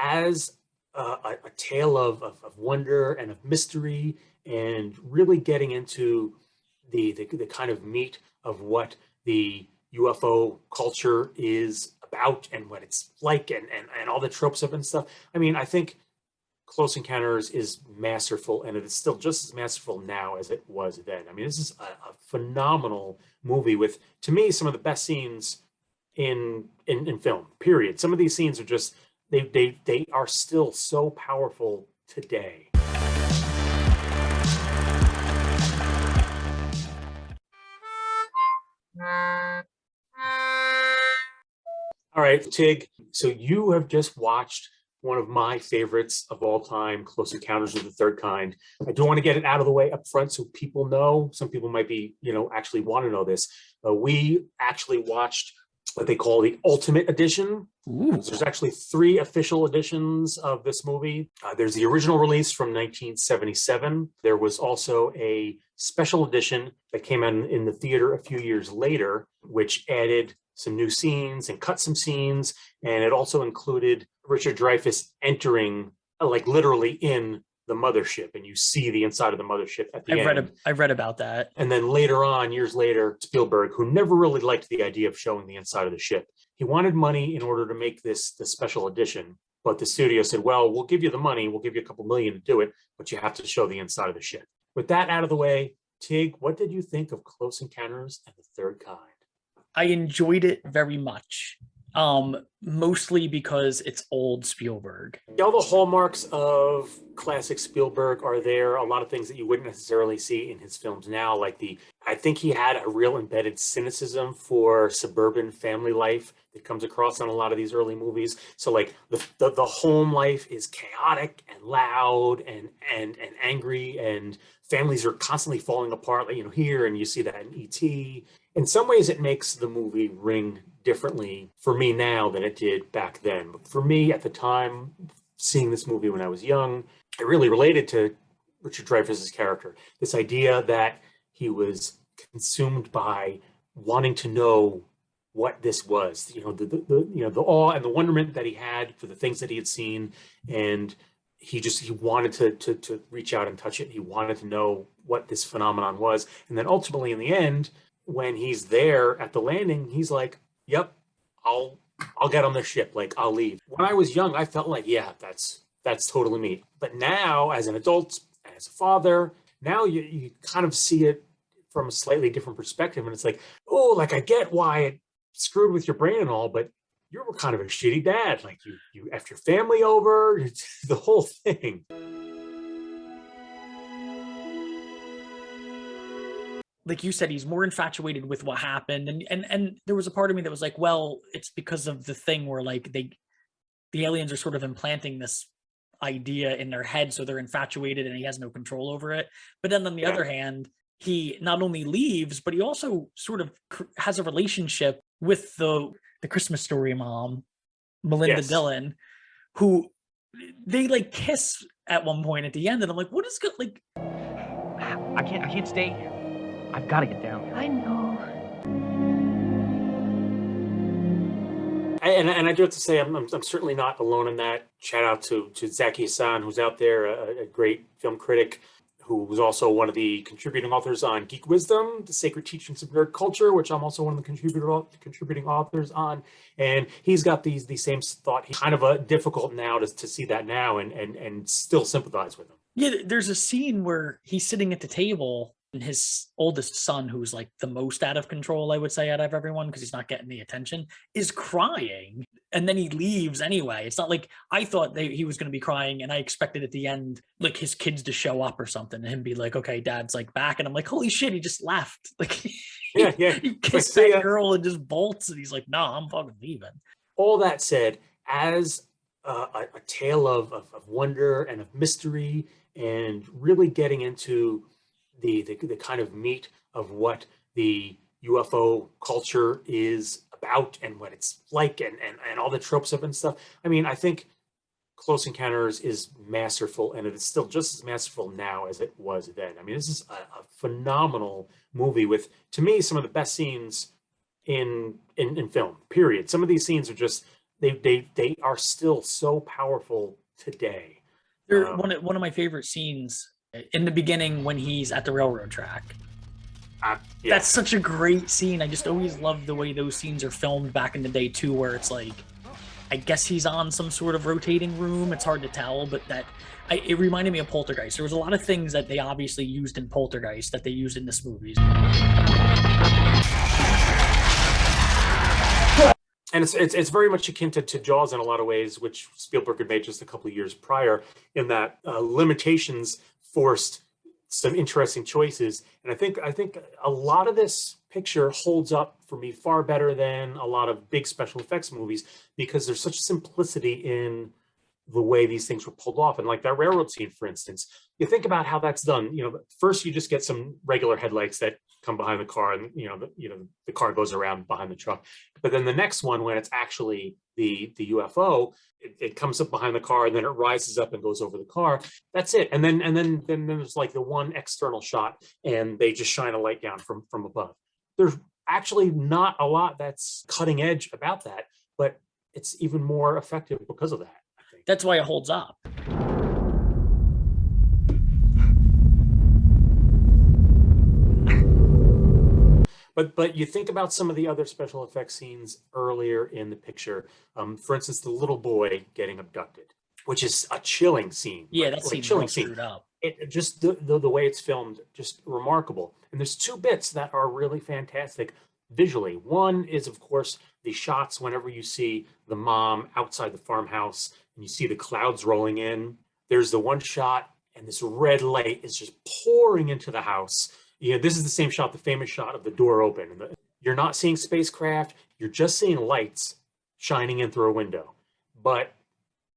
as a tale of wonder and of mystery, and really getting into the kind of meat of what the UFO culture is about and what it's like, and all the tropes of it and stuff. I mean, I think Close Encounters is masterful, and it is still just as masterful now as it was then. I mean, this is a phenomenal movie with, to me, some of the best scenes in film, period. Some of these scenes are just, they are still so powerful today. All right, Tig. So you have just watched one of my favorites of all time, Close Encounters of the Third Kind. I do want to get it out of the way up front so people know. Some people might be, actually want to know this. We actually watched what they call the Ultimate Edition. Ooh. There's actually 3 official editions of this movie. There's the original release from 1977. There was also a special edition that came out in the theater a few years later, which added some new scenes and cut some scenes. And it also included Richard Dreyfuss entering, like literally in the mothership, and you see the inside of the mothership at the end. I've read about that. And then later on, years later, Spielberg, who never really liked the idea of showing the inside of the ship, he wanted money in order to make this special edition. But the studio said, well, we'll give you the money, we'll give you a couple million to do it, but you have to show the inside of the ship. With that out of the way, Tig, what did you think of Close Encounters of the Third Kind? I enjoyed it very much. Mostly because it's old Spielberg. All the hallmarks of classic Spielberg are there. A lot of things that you wouldn't necessarily see in his films now, like I think he had a real embedded cynicism for suburban family life that comes across on a lot of these early movies. So like the home life is chaotic and loud and angry, and families are constantly falling apart, like, here, and you see that in E.T. In some ways, it makes the movie ring differently for me now than it did back then. But for me, at the time, seeing this movie when I was young, I really related to Richard Dreyfuss's character. This idea that he was consumed by wanting to know what this was, the awe and the wonderment that he had for the things that he had seen, and he wanted to reach out and touch it. He wanted to know what this phenomenon was, and then ultimately, in the end, when he's there at the landing, he's like, yep, I'll get on the ship, like I'll leave. When I was young, I felt like, yeah, that's totally me. But now, as an adult, as a father, now you kind of see it from a slightly different perspective, and it's like, oh, like I get why it screwed with your brain and all, but you're kind of a shitty dad. Like you effed your family over, the whole thing. Like you said, he's more infatuated with what happened, and there was a part of me that was like, well, it's because of the thing where like the aliens are sort of implanting this idea in their head, so they're infatuated and he has no control over it. But then on the other hand, he not only leaves, but he also sort of has a relationship with the Christmas Story mom, Melinda Dillon, who they like kiss at one point at the end, and I'm like, what is good? Like, I can't stay here. I've got to get down there. I know. And I do have to say, I'm certainly not alone in that. Shout out to Zaki Hassan, who's out there, a great film critic, who was also one of the contributing authors on Geek Wisdom, The Sacred Teachings of Nerd Culture, which I'm also one of the contributing authors on. And he's got the same thought. He's kind of difficult now to see that now and still sympathize with him. Yeah, there's a scene where he's sitting at the table, and his oldest son, who's like the most out of control, I would say, out of everyone, because he's not getting the attention, is crying. And then he leaves anyway. It's not like I thought he was going to be crying, and I expected at the end, like his kids to show up or something, and him be like, okay, dad's like back. And I'm like, holy shit, he just left. Like, he kissed that girl and just bolts, and he's like, no, I'm fucking leaving. All that said, as a tale of wonder and of mystery, and really getting into the kind of meat of what the UFO culture is about and what it's like, and all the tropes of it and stuff. I mean, I think Close Encounters is masterful, and it is still just as masterful now as it was then. I mean, this is a phenomenal movie with, to me, some of the best scenes in film, period. Some of these scenes are just, they are still so powerful today. They're one of my favorite scenes in the beginning when he's at the railroad track. Yeah. That's such a great scene. I just always love the way those scenes are filmed back in the day too, where it's like, I guess he's on some sort of rotating room. It's hard to tell, but it reminded me of Poltergeist. There was a lot of things that they obviously used in Poltergeist that they used in this movie. And it's very much akin to Jaws in a lot of ways, which Spielberg had made just a couple of years prior, in that limitations forced some interesting choices. And I think a lot of this picture holds up for me far better than a lot of big special effects movies, because there's such simplicity in the way these things were pulled off. And like that railroad scene, for instance, you think about how that's done. First you just get some regular headlights that come behind the car, and the car goes around behind the truck. But then the next one, when it's actually the UFO, it comes up behind the car, and then it rises up and goes over the car. That's it. And then there's like the one external shot, and they just shine a light down from above. There's actually not a lot that's cutting edge about that, but it's even more effective because of that. That's why it holds up. But you think about some of the other special effects scenes earlier in the picture. For instance, the little boy getting abducted, which is a chilling scene. Yeah, that like chilling scene. Up. It just the way it's filmed, just remarkable. And there's two bits that are really fantastic visually. One is, of course, the shots whenever you see the mom outside the farmhouse and you see the clouds rolling in. There's the one shot, and this red light is just pouring into the house. This is the same shot, the famous shot of the door open. You're not seeing spacecraft, you're just seeing lights shining in through a window. But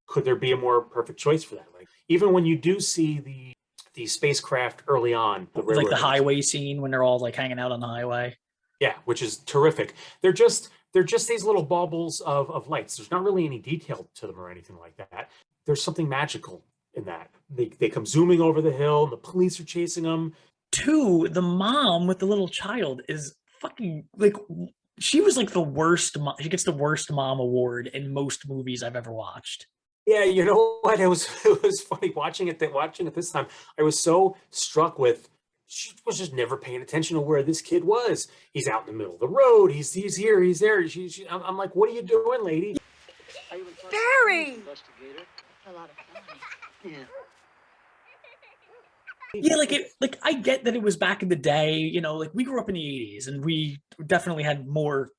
could there be a more perfect choice for that? Like, even when you do see the spacecraft early on, like the highway scene when they're all like hanging out on the highway. Yeah, which is terrific. They're just these little baubles of lights. There's not really any detail to them or anything like that. There's something magical in that. They come zooming over the hill, and the police are chasing them. Two, the mom with the little child is fucking like, she was like the worst mom. She gets the worst mom award in most movies I've ever watched. Yeah, you know what? It was funny watching it this time. I was so struck with, she was just never paying attention to where this kid was. He's out in the middle of the road. He's here. He's there. I'm like, what are you doing, lady? Barry! A lot of fun. Yeah. Yeah, like I get that it was back in the day, like we grew up in the 80s and we definitely had more,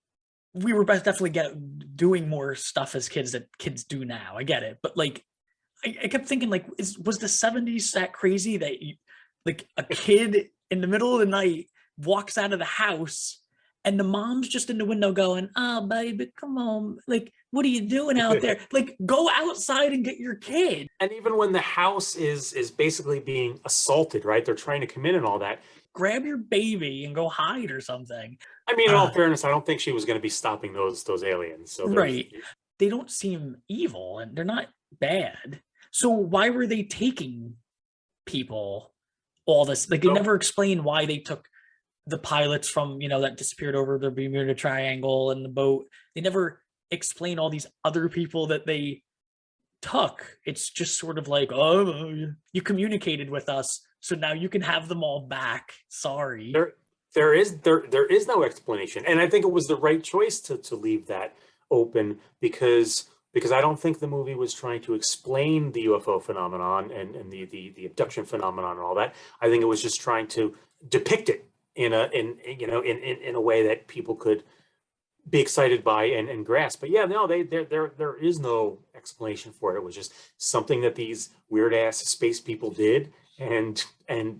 we were definitely doing more stuff as kids that kids do now. I get it. But like, I kept thinking, like, was the 70s that crazy that like a kid in the middle of the night walks out of the house and the mom's just in the window going, "Oh, baby, come on. Like, what are you doing out there? Like, go outside and get your kid." And even when the house is basically being assaulted, right? They're trying to come in and all that. Grab your baby and go hide or something. I mean, in all fairness, I don't think she was going to be stopping those aliens. So right. They don't seem evil and they're not bad. So why were they taking people all this? Like, they never explain why they took the pilots from, that disappeared over the Bermuda Triangle and the boat. They never explain all these other people that they took. It's just sort of like, oh, you communicated with us, so now you can have them all back. Sorry. There is no explanation. And I think it was the right choice to leave that open, because I don't think the movie was trying to explain the UFO phenomenon and the abduction phenomenon and all that. I think it was just trying to depict it in a way that people could be excited by and grasp. But yeah, no, there is no explanation for it. It was just something that these weird ass space people did, and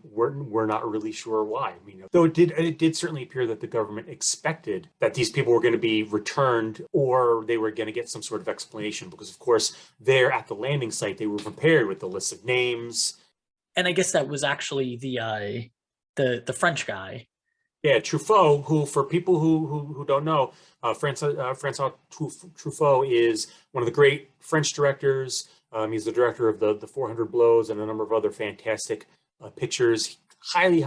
we're not really sure why. I mean, though it did certainly appear that the government expected that these people were going to be returned, or they were going to get some sort of explanation, because of course there at the landing site they were prepared with the list of names. And I guess that was actually the French guy. Yeah, Truffaut, who, for people who don't know, François Truffaut is one of the great French directors. He's the director of the 400 Blows and a number of other fantastic pictures. Highly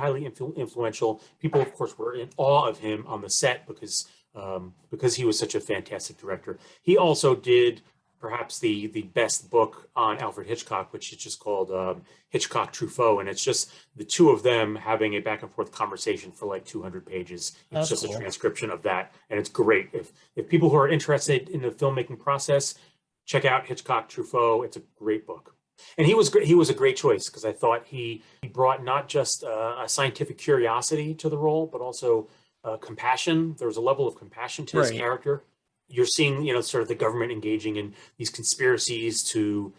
influential. People, of course, were in awe of him on the set, because because he was such a fantastic director. He also did perhaps the best book on Alfred Hitchcock, which is just called Hitchcock Truffaut, and it's just the two of them having a back and forth conversation for like 200 pages. It's That's just cool. a transcription of that, and it's great. If people who are interested in the filmmaking process, check out Hitchcock Truffaut. It's a great book. And he was great. He was a great choice because I thought he brought not just a scientific curiosity to the role, but also compassion. There was a level of compassion to his Right. character. You're seeing, sort of the government engaging in these conspiracies to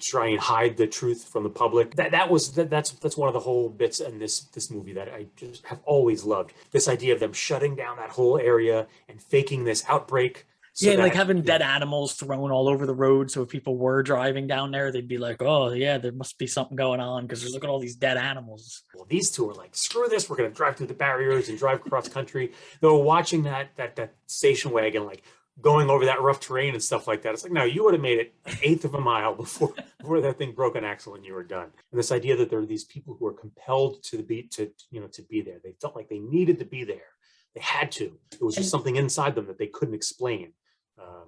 try and hide the truth from the public. That's one of the whole bits in this movie that I just have always loved. This idea of them shutting down that whole area and faking this outbreak. So Yeah, like that, having dead animals thrown all over the road. So if people were driving down there, they'd be like, "Oh yeah, there must be something going on because there's look at all these dead animals." well, these two are like, screw this, we're going to drive through the barriers and drive cross country. They were watching that station wagon, like going over that rough terrain and stuff like that. It's like, no, you would have made it an eighth of a mile before that thing broke an axle and you were done. And this idea that there are these people who are compelled to be there. They felt like they needed to be there. They had to. It was just something inside them that they couldn't explain.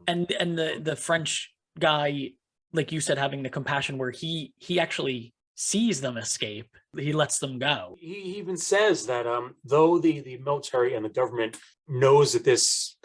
And the French guy, like you said, having the compassion where he actually sees them escape, he lets them go. He even says that though the military and the government knows that this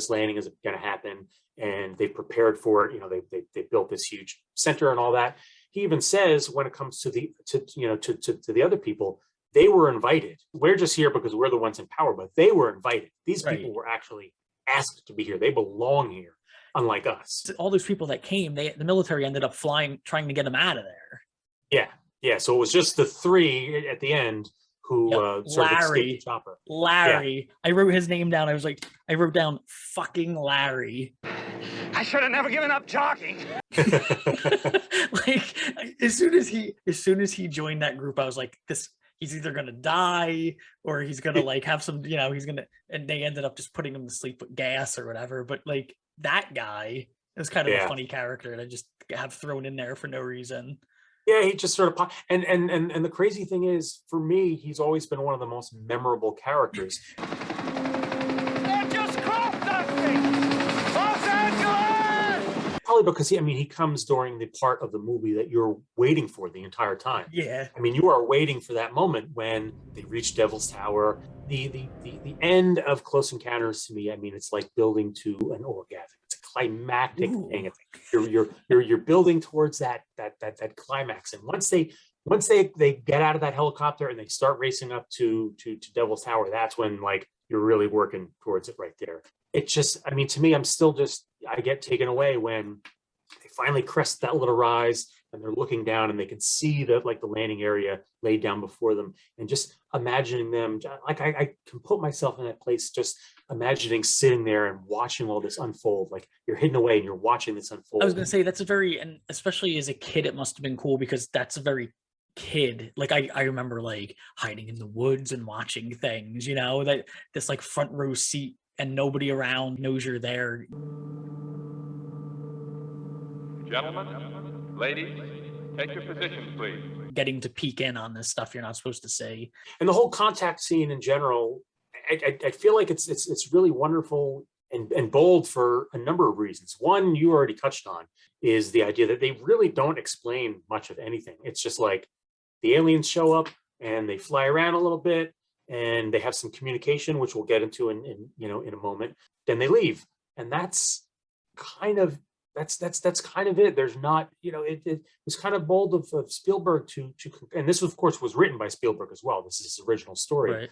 landing is going to happen, and they've prepared for it, they built this huge center and all that. He even says when it comes to the other people, they were invited. We're just here because we're the ones in power, but they were invited. These people were actually asked to be here. They belong here, unlike us. All those people that came, the military ended up trying to get them out of there. Yeah. So it was just the three at the end who sort of escaped the chopper. Larry. Yeah. I wrote his name down. I wrote down fucking Larry. I should have never given up jogging. Like as soon as he joined that group, I was like, he's either gonna die or he's gonna like have some, and they ended up just putting him to sleep with gas or whatever. But like that guy is kind of a funny character and I just have thrown in there for no reason. Yeah, he just sort of and the crazy thing is, for me, he's always been one of the most memorable characters. They're just crop dusting! Los Angeles! Probably because he comes during the part of the movie that you're waiting for the entire time. Yeah. You are waiting for that moment when they reach Devil's Tower. The end of Close Encounters to me, it's like building to an orgasm. It's a climactic thing. It's like you're building towards that climax. And once they get out of that helicopter and they start racing up to Devil's Tower, that's when like you're really working towards it right there. It just, to me, I get taken away when they finally crest that little rise and they're looking down and they can see the landing area laid down before them, and just imagining them, like I can put myself in that place, just imagining sitting there and watching all this unfold. Like you're hidden away and you're watching this unfold. I was gonna say and especially as a kid, it must have been cool because that's a very kid. Like I remember like hiding in the woods and watching things, that this like front row seat and nobody around knows you're there. Gentlemen, ladies, take your positions, please. Getting to peek in on this stuff you're not supposed to see. And the whole contact scene in general, I feel like it's really wonderful and bold for a number of reasons. One, you already touched on, is the idea that they really don't explain much of anything. It's just like the aliens show up and they fly around a little bit and they have some communication, which we'll get into in a moment. Then they leave, and that's kind of it. There's not, it was kind of bold of Spielberg to, and this of course was written by Spielberg as well. This is his original story,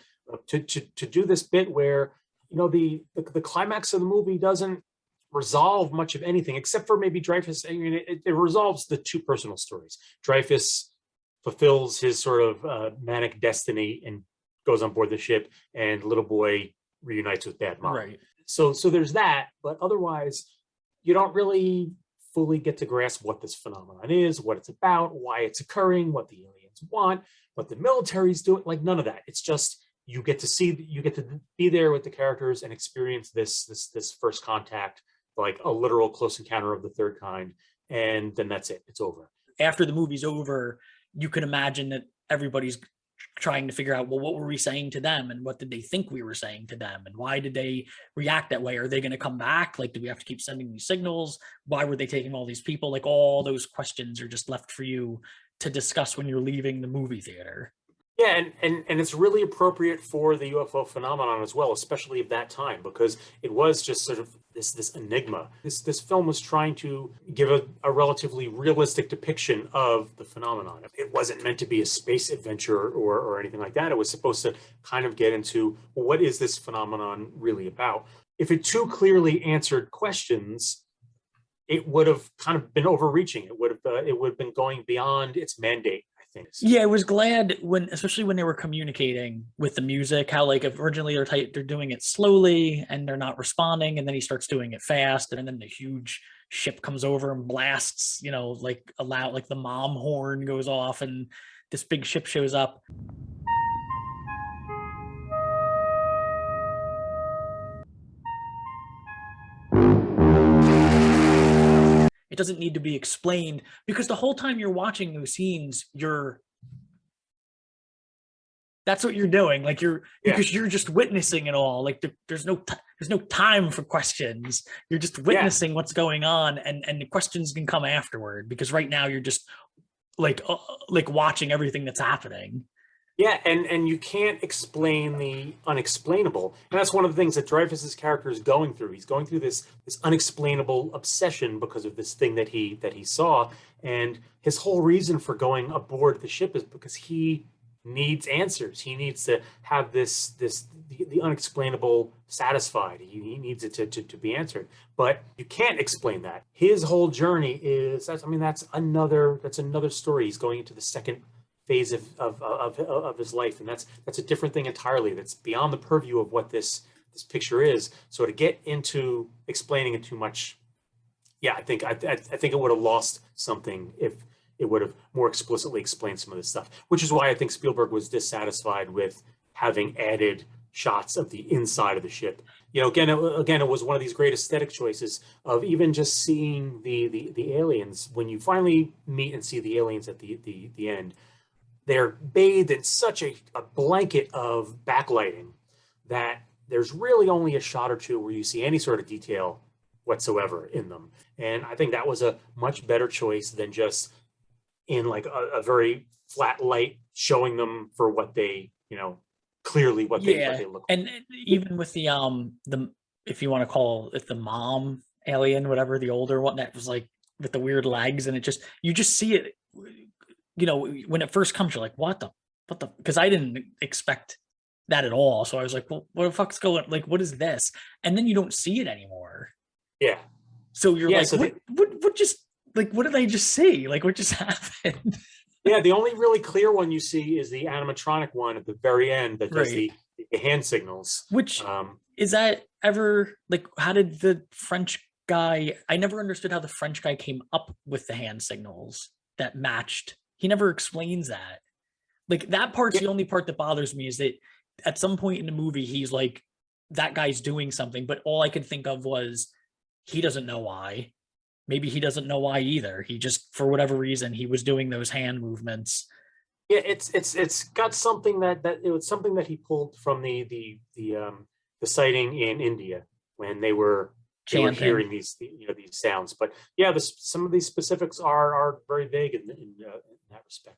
to do this bit where, the climax of the movie doesn't resolve much of anything except for maybe Dreyfuss. It resolves the two personal stories. Dreyfuss fulfills his sort of manic destiny and goes on board the ship, and little boy reunites with Bad Mom. Right. So there's that, but otherwise, you don't really fully get to grasp what this phenomenon is, what it's about, why it's occurring, what the aliens want, what the military's doing. Like none of that. It's just you get to be there with the characters and experience this first contact, like a literal close encounter of the third kind, and then that's it. It's over. After the movie's over, you can imagine that everybody's trying to figure out, well, what were we saying to them, and what did they think we were saying to them, and why did they react that way? Are they going to come back? Like, do we have to keep sending these signals? Why were they taking all these people? Like, all those questions are just left for you to discuss when you're leaving the movie theater. Yeah, and it's really appropriate for the UFO phenomenon as well, especially of that time, because it was just sort of this enigma. This film was trying to give a relatively realistic depiction of the phenomenon. It wasn't meant to be a space adventure or anything like that. It was supposed to kind of get into, well, what is this phenomenon really about? If it too clearly answered questions, it would have kind of been overreaching. It would have been going beyond its mandate. Yeah, I was glad especially when they were communicating with the music, how like originally they're doing it slowly and they're not responding, and then he starts doing it fast, and then the huge ship comes over and blasts, like the mom horn goes off, and this big ship shows up. It doesn't need to be explained, because the whole time you're watching those scenes, that's what you're doing. Like because you're just witnessing it all. Like there's no time for questions. You're just witnessing what's going on, and the questions can come afterward, because right now you're just like watching everything that's happening. Yeah, and you can't explain the unexplainable. And that's one of the things that Dreyfuss's character is going through. He's going through this unexplainable obsession because of this thing that he saw. And his whole reason for going aboard the ship is because he needs answers. He needs to have the unexplainable satisfied. He needs it to be answered. But you can't explain that. His whole journey that's another story. He's going into the second phase of his life, and that's a different thing entirely. That's beyond the purview of what this picture is. So to get into explaining it too much, I think it would have lost something if it would have more explicitly explained some of this stuff, which is why I think Spielberg was dissatisfied with having added shots of the inside of the ship. Again, it was one of these great aesthetic choices of even just seeing the aliens. When you finally meet and see the aliens at the end, they're bathed in such a blanket of backlighting that there's really only a shot or two where you see any sort of detail whatsoever in them. And I think that was a much better choice than just in like a very flat light showing them for what they, clearly what they look like. And even with the if you want to call it the mom alien, whatever, the older one that was like with the weird legs, and you just see it. When it first comes, you're like, what the, because I didn't expect that at all. So I was like, well, what the fuck's going, like, what is this? And then you don't see it anymore. Yeah. So you're like, so what just, like, what did I just see? Like, what just happened? Yeah. The only really clear one you see is the animatronic one at the very end that does the hand signals. Which, is that ever, like, how did the French guy, I never understood how the French guy came up with the hand signals that matched. He never explains that. Like, that part's the only part that bothers me, is that at some point in the movie, he's like, that guy's doing something, but all I could think of was he doesn't know why. Maybe he doesn't know why either. He just, for whatever reason, he was doing those hand movements. Yeah, it's got something that it was something that he pulled from the sighting in India when they were hearing these sounds. But yeah, some of these specifics are very vague in that respect.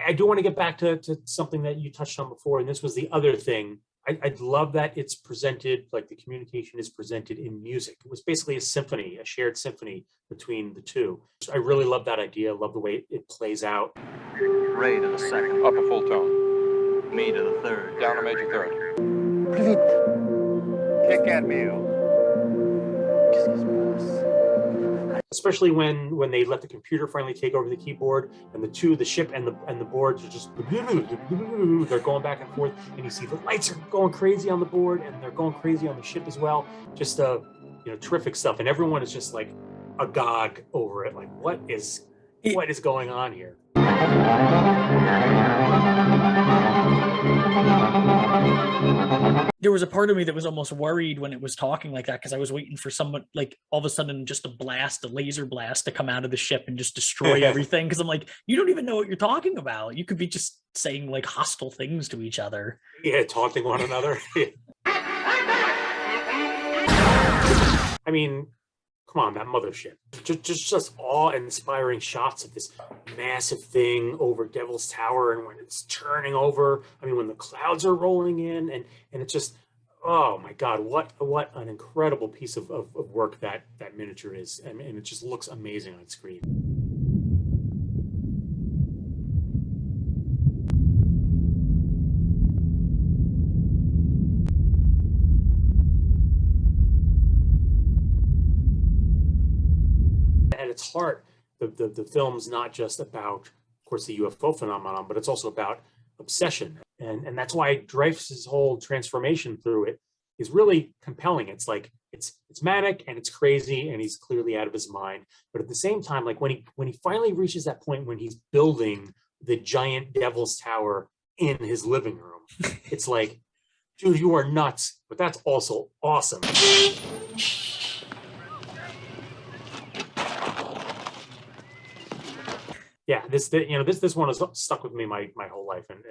I do want to get back to something that you touched on before, and this was the other thing. I'd love that it's presented, like the communication is presented in music. It was basically a symphony, a shared symphony between the two. I really love that idea. I love the way it plays out. Ray to the second. Up a full tone. Me to the third. Down a major third. Kick and mule. Especially when they let the computer finally take over the keyboard, and the ship and the boards are just they're going back and forth, and you see the lights are going crazy on the board and they're going crazy on the ship as well. Just terrific stuff, and everyone is just like agog over it. Like, what is going on here? There was a part of me that was almost worried when it was talking like that, because I was waiting for someone, like, all of a sudden just a laser blast to come out of the ship and just destroy everything. Because I'm like, you don't even know what you're talking about. You could be just saying like hostile things to each other. Yeah, taunting one another. I mean, come on, that mothership. Just awe-inspiring shots of this massive thing over Devil's Tower, and when it's turning over. I mean, when the clouds are rolling in, and it's just, oh my God, what an incredible piece of work that miniature is. And it just looks amazing on screen. At its heart, the film's not just about, of course, the UFO phenomenon, but it's also about obsession. And that's why Dreyfuss's whole transformation through it is really compelling. It's like, it's manic and it's crazy and he's clearly out of his mind. But at the same time, like when he finally reaches that point when he's building the giant Devil's Tower in his living room, it's like, dude, you are nuts, but that's also awesome. Yeah, this one has stuck with me my whole life and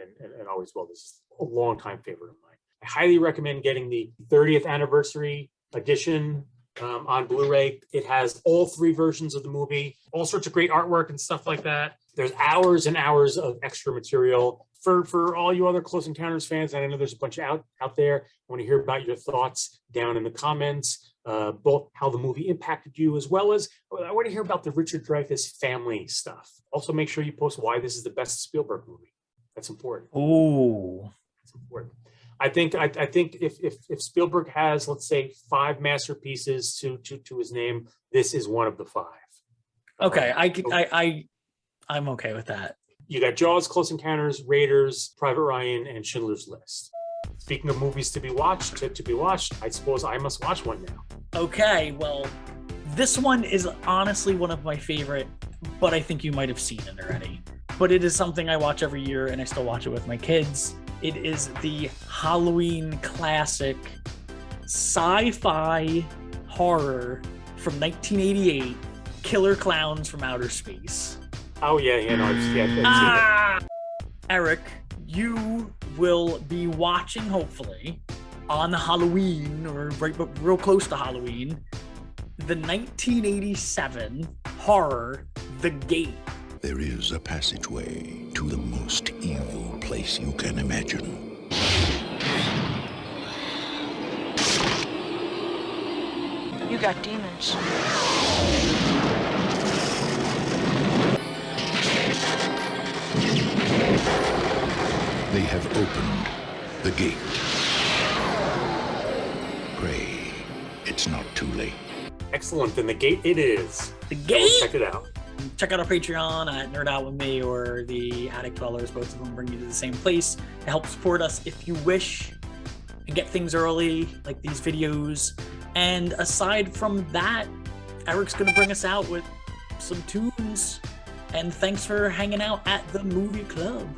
always will. This is a longtime favorite of mine. I highly recommend getting the 30th anniversary edition on Blu-ray. It has all 3 versions of the movie, all sorts of great artwork and stuff like that. There's hours and hours of extra material for all you other Close Encounters fans. And I know there's a bunch out there. I want to hear about your thoughts down in the comments. Both how the movie impacted you, as well as I want to hear about the Richard Dreyfuss family stuff. Also, make sure you post why this is the best Spielberg movie. That's important. Oh, that's important. I think if Spielberg has, let's say, 5 masterpieces to his name, this is one of the 5. Okay, I'm okay with that. You got Jaws, Close Encounters, Raiders, Private Ryan, and Schindler's List. Speaking of movies to be watched, I suppose I must watch one now. Okay, well, this one is honestly one of my favorite, but I think you might have seen it already. But it is something I watch every year, and I still watch it with my kids. It is the Halloween classic sci-fi horror from 1988, Killer Clowns from Outer Space. Oh, yeah, no, I've seen it. Eric, you will be watching, hopefully, on Halloween, or real close to Halloween, the 1987 horror, The Gate. There is a passageway to the most evil place you can imagine. You got demons. They have opened the gate. Pray it's not too late. Excellent, then The Gate it is. The Gate? Check it out. Check out our Patreon at Nerd Out With Me or the Attic Dwellers. Both of them bring you to the same place to help support us if you wish and get things early, like these videos. And aside from that, Eric's going to bring us out with some tunes. And thanks for hanging out at the movie club.